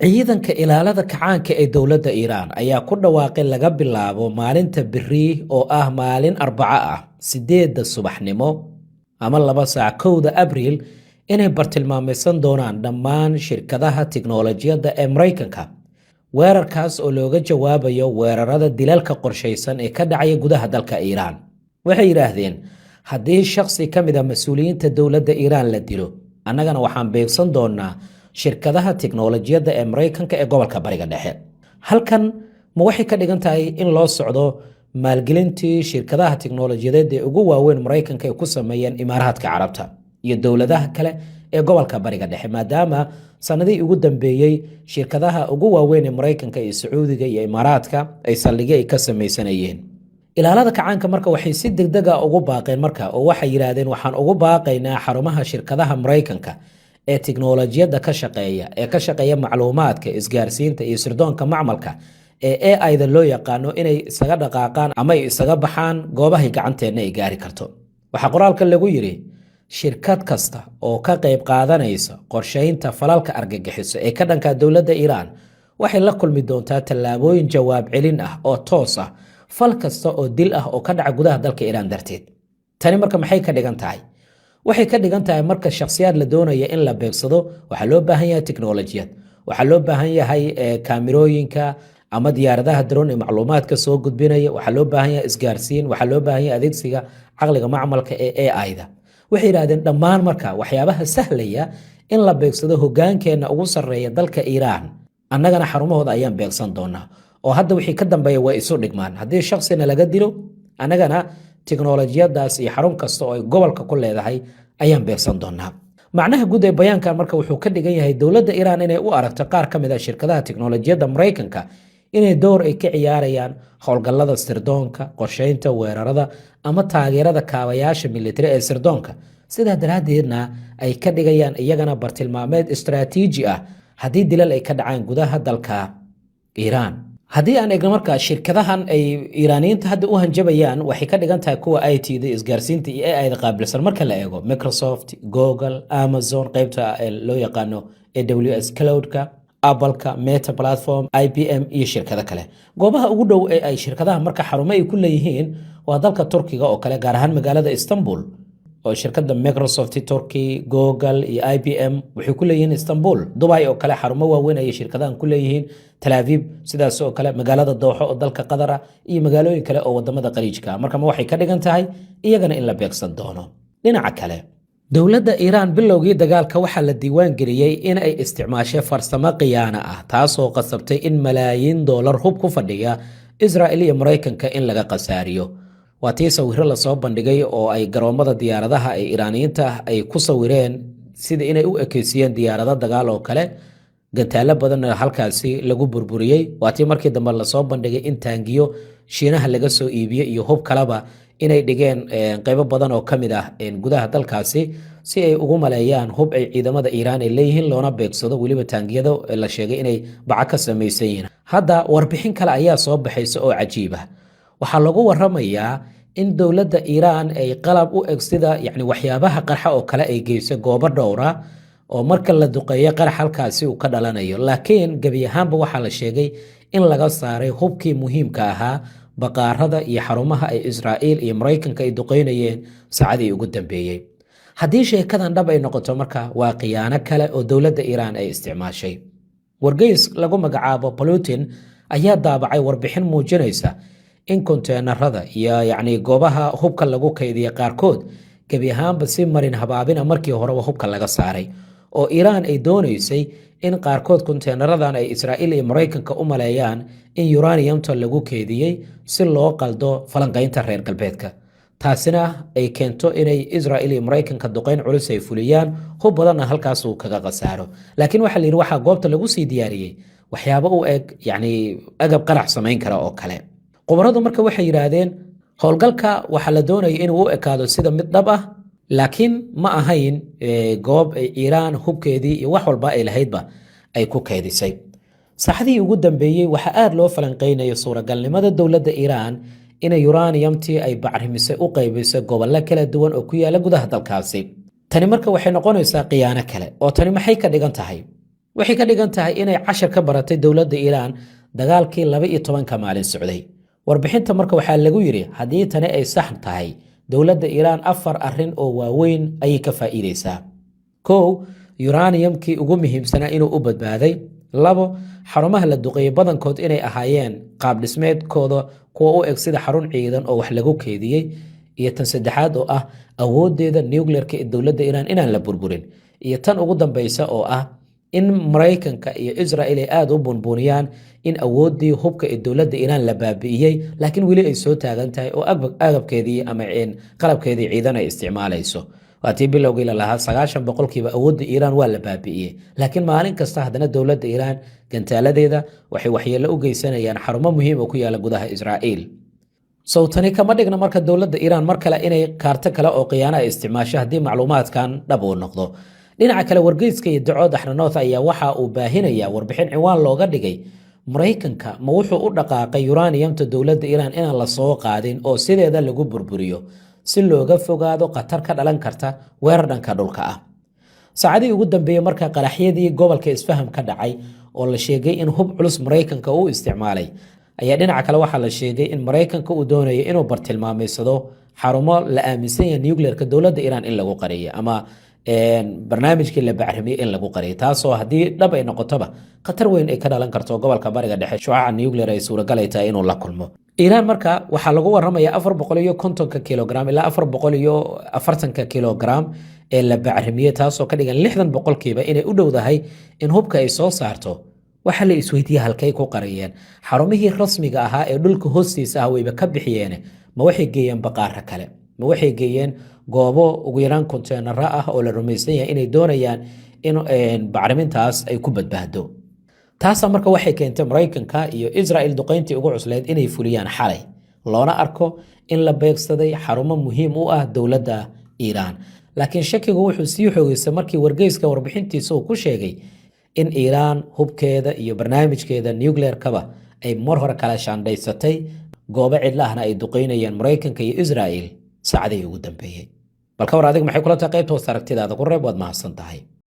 ciidanka ilaalada kacaanka ee dowladda Iiraan ayaa ku dhawaaqay laga bilaabo maalinta biri oo ah maalin Arbaco ah 8 subaxnimo ama 2 saac 1 Abriil inay bartilmaameedsan doonaan dhammaan shirkadaha tiknoolajiyadda ee Mareykanka. Weerarkaas oo looga jawaabayo weerarada dilalka qorshaysan ee ka dhacaya gudaha dalka Iiraan. Waxay yiraahdeen haddii shakhsi ka mid ah mas'uuliyiinta dowladda Iiraan la dilo, annagana waxaan beegsan doonaa shirkadaha tiknoolajiyadda ee Mareykanka ee gobolka Bariga Dhexe. Halkan ma waxay ka dhigan tahay in loo socdo maalgelintii shirkadaha tiknoolajiyadeed ee ugu waaweyn Mareykanka ay ku sameeyeen Imaaraadka Carabta iyo dowladaha kale ee gobolka Bariga Dhexe, maadaama sanadii ugu dambeeyay shirkadaha ugu waaweyn ee Mareykanka iyo Sacuudiga iyo Imaaraadka ay saldhigyo ay ka sameysanayeen. Ilaalada kacaanka marka waxay si degdeg ah ugu baaqeen marka oo waxay yiraahdeen waxaan ugu baaqaynaa xarumaha shirkadaha Mareykanka ee tiknoolajiyadda ka shaqeeya macluumaadka isgaarsiinta iyo sirdoonka macmalka ee AI-da loo yaqaano inay isaga dhaqaaqaan ama ay isaga baxaan goobahay gacanteena ay gaari karto. Waxaa qoraalka lagu yiri shirkad kasta oo ka qayb qaadanaysa qorsheynta falalka argagixiso ee ka dhanka dowladda Iiraan waxay la kulmi doontaa tallaabooyin jawaab celin ah oo toos ah fal kasta oo dil ah oo ka dhaca gudaha dalka Iiraan darteed. Tani marka maxay ka dhigan tahay? Waxay ka dhigan tahay marka shakhsiyaad la doonaya in la beegsado waxa loo baahan yahay tiknoolajiyad, waxa loo baahan yahay kaamirooyinka ama diyaaradaha drone ee macluumaadka soo gudbinaya, waxa loo baahan yahay isgaarsiin, waxa loo baahan yahay adeegsiga caqliga macmalka ee AI-da. Waxay yiraahdeen dhammaan marka waxyaabaha sahlaya in la beegsado hoggaankeena ugu sarreeya dalka Iiraan, annagana xarumahooda ayaan beegsan doonaa. oo hadda wixii ka dambeeya way isu dhigmaan. Haddii shakhsina laga dilo, annagana tiknoolajiyadaas iyo xarun kasta oo ay gobolka ku leedahay ayaan beegsan doonaa. macnaha guud ee bayaankan marka wuxuu ka dhigan yahay dowladda Iiraan inay u aragto qaar ka mid ah shirkadaha tiknoolajiyadda Mareykanka inay door ay ka ciyaarayaan howlgallada sirdoonka, qorsheynta weerarada ama taageerada kaabayaasha militari ee sirdoonka. sidaa daraaddeedna ay ka dhigayaan iyagana bartilmaameed istiraatiiji ah haddii dilal ay ka dhacaan gudaha dalka Iiraan. haddii aan eegno marka shirkadahan ay Iiraaniyiinta hadda u hanjabayaan waxay ka dhigan tahay kuwa IT-da isgaarsiinta iyo AI-da qaabilsan marka la eego Microsoft, Google, Amazon qaybta loo yaqaano AWS Cloud-ka, Apple-ka, Meta Platform, IBM iyo shirkado kale. goobaha ugu dhow ee ay shirkadaha marka xarumo ay ku leeyihiin waa dalka Turkiga oo kale, gaar ahaan magaalada Istanbul oo shirkadda Microsoft Turkey, Google iyo IBM waxay ku leeyihiin Istanbul. Dubai oo kale xarumo waaweyn ay shirkadahan ku leeyihiin, Tel Aviv sidaas oo kale, magaalada Dooxo oo dalka Qatar iyo magaalooyin kale oo wadamada Khaliijka. marka ma waxay ka dhigan tahay iyagana in la beegsan doono. dhinaca kale, dowladda Iiraan bilowgii dagaalka waxaa la diiwaan geliyay in ay isticmaashay farsamo khiyaano ah taasoo qasabtay in malaayiin dollar hub ku fadhiya Israa'iil iyo Mareykanka in laga qasaariyo. waa tii sawirro la soo bandhigay oo ay garoomada diyaaradaha ee Iiraaniyiinta ay ku sawireen sida inay u ekeysiyeen diyaarado dagaal oo kale. gantaalo badan halkaasi lagu burburiyey. waa tii markii dambe la soo bandhigay in taangiyo Shiinaha laga soo iibiyey iyo hub kaleba inay dhigeen qaybo badan oo kamid ah gudaha dalkaasi si ay ugu maleeyaan hub ay ciidamada Iiraan ay leeyihiin loona beegsado waliba taangiyada la sheegay inay baca ka samaysan yihiin. hadda warbixin kale ayaa soo baxaysa oo cajiib ah. waxaa lagu waramayaa in dowladda Iiraan ay qalab u eg sida waxyaabaha qarxa oo kale ay geysay goobo dhowra oo marka la duqeeyo qarax halkaasi uu ka dhalanayo. laakiin gebi ahaanba waxaa la sheegay in laga saaray hubkii muhiimka ahaa baqaarada iyo xarumaha ay Israa'iil iyo Mareykanka ay duqeynayeen saacadii ugu dambeeyay. haddii sheekadan dhab ay noqoto marka waa khiyaano kale oo dowladda Iiraan ay isticmaashay. wargeys lagu magacaabo Plutin ayaa daabacay warbixin muujinaysa in konteenarada iyo goobaha hubka lagu kaydiyo qaarkood gebi ahaanba si marin habaabina markii horeba hubka laga saaray, oo Iiraan ay doonaysay in qaarkood konteenaradan ay Israa'iil iyo Mareykanka u maleeyaan in uraniumta lagu keydiyey si loo qaldo falanqaynta reer galbeedka. taasina ay keento inay Israa'iil iyo Mareykanka duqeyn culus ay fuliyaan, hub badanna halkaas uu kaga qasaaro. laakiin waxaa la yidhi waxaa goobta lagu sii diyaariyey waxyaabo u eg agab qarax samayn kara oo kale. qubaradu marka waxay yiraahdeen howlgalka waxaa la doonayay inuu u ekaado sida mid dhab ah, laakiin ma ahayn goob ay Iiraan hubkeedii iyo wax walba ay lahaydba ay ku keedisay. saxdii ugu dambeeyay waxaa aad loo falanqeynaya suuragalnimada dowladda Iiraan inay uraniumtii ay bacrimisay u qaybisay gobollo kala duwan oo ku yaala gudaha dalkaasi. tani marka waxay noqonaysaa khiyaano kale. oo tani maxay ka dhigan tahay? waxay ka dhigan tahay inay cashar ka baratay dowladda Iiraan dagaalkii 12 maalin socday. Warbixinta marka waxaa lagu yiri haddii tani ay sax tahay, dowladda Iiraan 4 arrin oo waaweyn ayay ka faa'iideysaa. 1. Uraniumkii ugu muhiimsanaa inuu u badbaaday. 2. Xarumaha la duqeeyay badankood inay ahaayeen qaab dhismeedkooda kuwa u eg sida xarun ciidan oo wax lagu keediyey. Iyo tan saddexaad oo ah awoodeeda nuclearka ee dowladda Iiraan inaan la burburin. Iyo tan ugu dambaysa oo ah in Mareykanka iyo Israel ay aad u bunbuniyaan in awoodii hubka ee dowladda Iiraan la baabi'iyay laakiin weli ay soo taagan tahay oo agabkeedii ama qalabkeedii ciidan ay isticmaalayso. waatii bilowgii la lahaa 90% awoodda Iiraan waa la baabi'iyay laakiin maalin kasta haddana dowladda Iiraan gantaaladeeda waxay waxyeello u geysanayaan xarumo muhiim oo ku yaala gudaha Israa'iil. Sawtani kama dhigna marka dowladda Iiraan mar kale inay kaarto kale oo khiyaano ay isticmaasho haddii macluumaadkan dhab uu noqdo. dhinaca kale wargeyska iyo Dacood Axranoth ayaa waxa uu baahinayaa warbixin ciwaan looga dhigay Mareykanka ma wuxuu u dhaqaaqay uraniumta dowladda Iiraan inaan la soo qaadin oo sideeda lagu burburiyo si looga fogaado khatar ka dhalan karta weerar dhanka dhulka ah. Saacadii ugu dambeeyay marka qaraxyadii gobolka Isfaham ka dhacay oo la sheegay in hub culus Mareykanka uu isticmaalay, ayaa dhinaca kale waxaa la sheegay in Mareykanka uu doonayo inuu bartilmaameysado xarumo la aaminsan yahay nuclearka dowladda Iiraan in lagu qariyo ama barnaamijkii la bacrimiyay in lagu qariyo, taasoo haddii dhab ay noqotoba khatar weyn ay ka dhalan karto gobolka bariga dhexe shucaaca nuclear ay suuragal ay tahay inuu la kulmo. Iiraan marka waxaa lagu waramayaa 450 kilogram ilaa 440 kilogram ee la bacrimiyay, taasoo ka dhigan 60% inay u dhowdahay in hubka ay soo saarto. waxaa la isweydiiyay halkay ku qariyeen xarumihii rasmiga ahaa ee dhulka hoostiisa ah wayba ka bixiyeen, ma waxay geeyeen baqaara kale, ma waxay geeyeen goobo ugu yaraan konteenaro ah oo la rumaysan yahay inay doonayaan in bacrimintaas ay ku badbaado. taasa marka waxay keentay Mareykanka iyo Israel duqeyntii ugu cusleed inay fuliyaan xalay, loona arko in la beegsaday xarumo muhiim u ah dowladda Iiraan. laakiin shakigu wuxuu sii xoogaysay markii wargeyska warbixintiisa uu ku sheegay in Iiraan hubkeeda iyo barnaamijkeeda nuclear-kaba ay mar hore kala shaandhaysatay goobo cidlaahna ay duqeynayaan Mareykanka iyo Israel saacadii ugu dambeeyay. balka war adig maxay kula tahay qaybta hoos aragtidaada ku reeb waad mahadsan tahay.